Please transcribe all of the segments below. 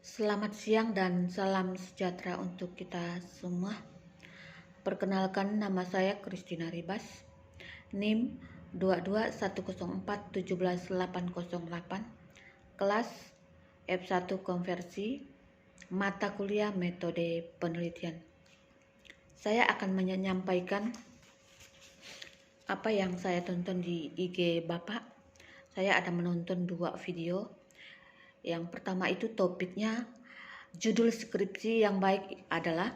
Selamat siang dan salam sejahtera untuk kita semua. Perkenalkan, nama saya Christina Ribas, NIM 22104171808, kelas F1 Konversi, mata kuliah metode penelitian. Saya akan menyampaikan apa yang saya tonton di IG Bapak. Saya ada menonton 2 video. Yang pertama itu topiknya, judul skripsi yang baik adalah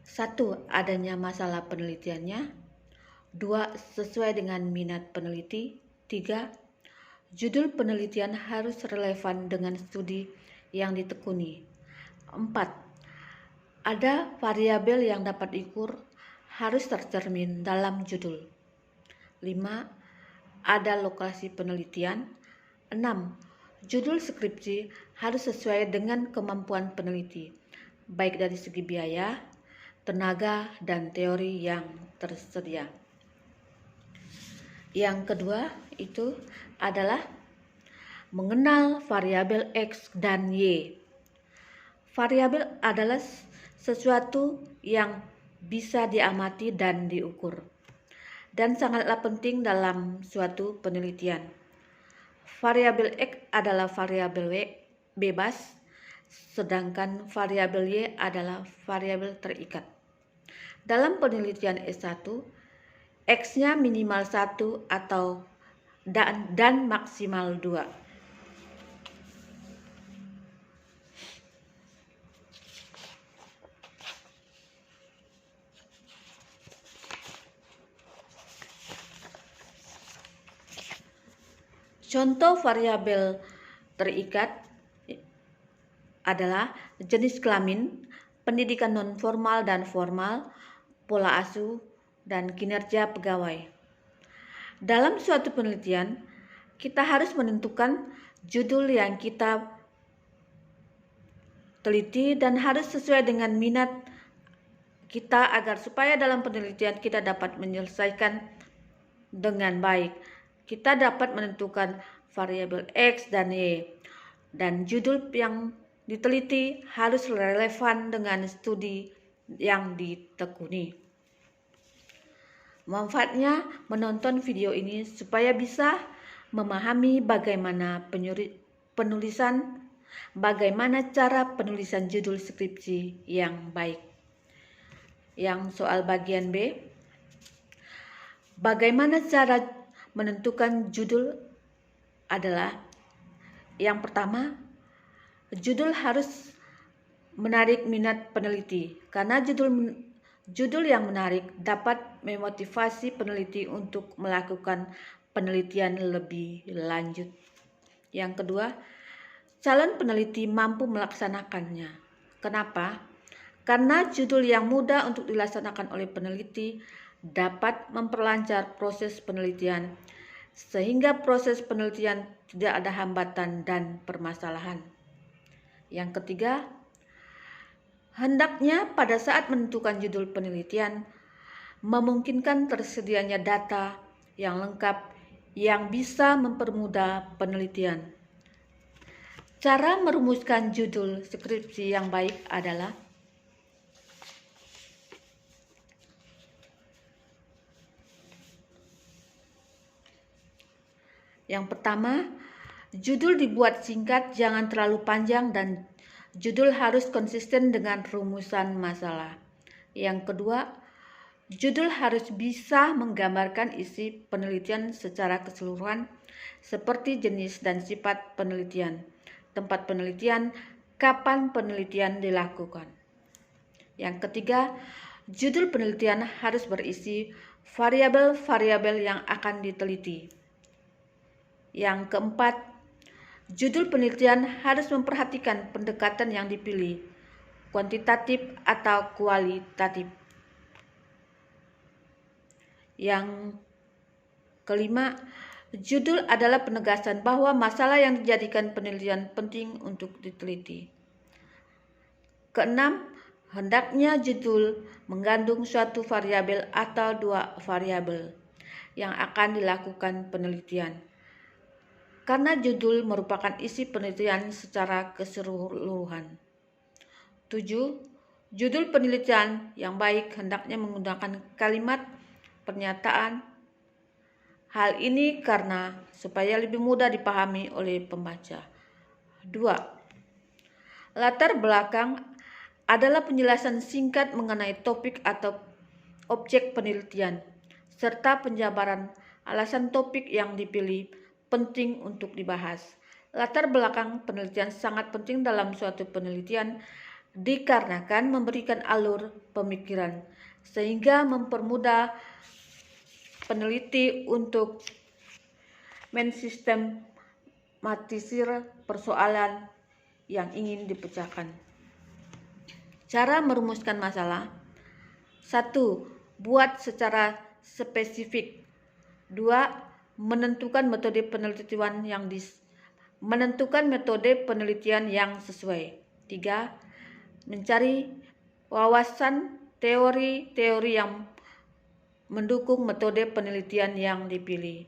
1. Adanya masalah penelitiannya. 2. Sesuai dengan minat peneliti. 3. Judul penelitian harus relevan dengan studi yang ditekuni. 4. Ada variabel yang dapat diukur harus tercermin dalam judul. 5. Ada lokasi penelitian. 6. Judul skripsi harus sesuai dengan kemampuan peneliti, baik dari segi biaya, tenaga, dan teori yang tersedia. Yang kedua itu adalah mengenal variabel X dan Y. Variabel adalah sesuatu yang bisa diamati dan diukur, dan sangatlah penting dalam suatu penelitian. Variabel X adalah variabel bebas, sedangkan variabel Y adalah variabel terikat. Dalam penelitian S1, X-nya minimal 1 atau dan maksimal 2. Contoh variabel terikat adalah jenis kelamin, pendidikan non-formal dan formal, pola asuh, dan kinerja pegawai. Dalam suatu penelitian, kita harus menentukan judul yang kita teliti dan harus sesuai dengan minat kita agar supaya dalam penelitian kita dapat menyelesaikan dengan baik. Kita dapat menentukan variabel X dan Y, dan judul yang diteliti harus relevan dengan studi yang ditekuni. Manfaatnya menonton video ini supaya bisa memahami bagaimana bagaimana cara penulisan judul skripsi yang baik. Yang soal bagian B, bagaimana cara menentukan judul adalah yang pertama, judul harus menarik minat peneliti, karena judul yang menarik dapat memotivasi peneliti untuk melakukan penelitian lebih lanjut. Yang kedua, calon peneliti mampu melaksanakannya. Kenapa? Karena judul yang mudah untuk dilaksanakan oleh peneliti dapat memperlancar proses penelitian, sehingga proses penelitian tidak ada hambatan dan permasalahan. Yang ketiga, hendaknya pada saat menentukan judul penelitian memungkinkan tersedianya data yang lengkap yang bisa mempermudah penelitian. Cara merumuskan judul skripsi yang baik adalah yang pertama, judul dibuat singkat, jangan terlalu panjang, dan judul harus konsisten dengan rumusan masalah. Yang kedua, judul harus bisa menggambarkan isi penelitian secara keseluruhan, seperti jenis dan sifat penelitian, tempat penelitian, kapan penelitian dilakukan. Yang ketiga, judul penelitian harus berisi variabel-variabel yang akan diteliti. Yang keempat, judul penelitian harus memperhatikan pendekatan yang dipilih, kuantitatif atau kualitatif. Yang kelima, judul adalah penegasan bahwa masalah yang dijadikan penelitian penting untuk diteliti. Keenam, hendaknya judul mengandung suatu variabel atau 2 variabel yang akan dilakukan penelitian. karena judul merupakan isi penelitian secara keseluruhan. 7. Judul penelitian yang baik hendaknya menggunakan kalimat pernyataan. Hal ini karena supaya lebih mudah dipahami oleh pembaca. 2. Latar belakang adalah penjelasan singkat mengenai topik atau objek penelitian, serta penjabaran alasan topik yang dipilih penting untuk dibahas. Latar belakang penelitian sangat penting dalam suatu penelitian dikarenakan memberikan alur pemikiran, sehingga mempermudah peneliti untuk mensistematisir persoalan yang ingin dipecahkan. Cara merumuskan masalah. 1. Buat secara spesifik. 2. Menentukan metode penelitian yang sesuai. 3. Mencari wawasan teori-teori yang mendukung metode penelitian yang dipilih.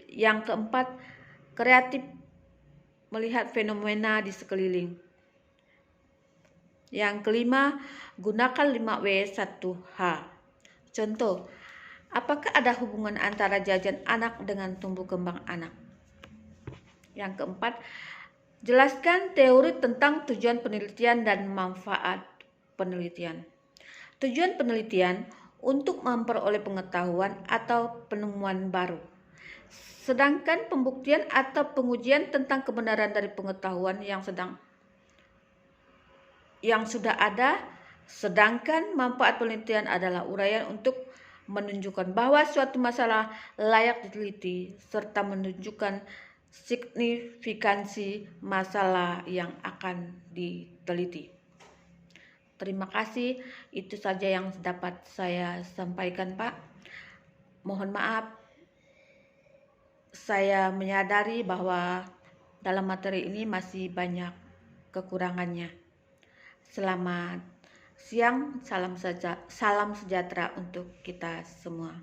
Yang keempat, kreatif melihat fenomena di sekeliling. Yang kelima, gunakan 5W1H. Contoh, apakah ada hubungan antara jajan anak dengan tumbuh kembang anak? Yang keempat, jelaskan teori tentang tujuan penelitian dan manfaat penelitian. Tujuan penelitian untuk memperoleh pengetahuan atau penemuan baru. Sedangkan pembuktian atau pengujian tentang kebenaran dari pengetahuan yang sudah ada. Sedangkan manfaat penelitian adalah uraian untuk menunjukkan bahwa suatu masalah layak diteliti serta menunjukkan signifikansi masalah yang akan diteliti. Terima kasih, itu saja yang dapat saya sampaikan, Pak. Mohon maaf, saya menyadari bahwa dalam materi ini masih banyak kekurangannya. Selamat siang, salam sejahtera untuk kita semua.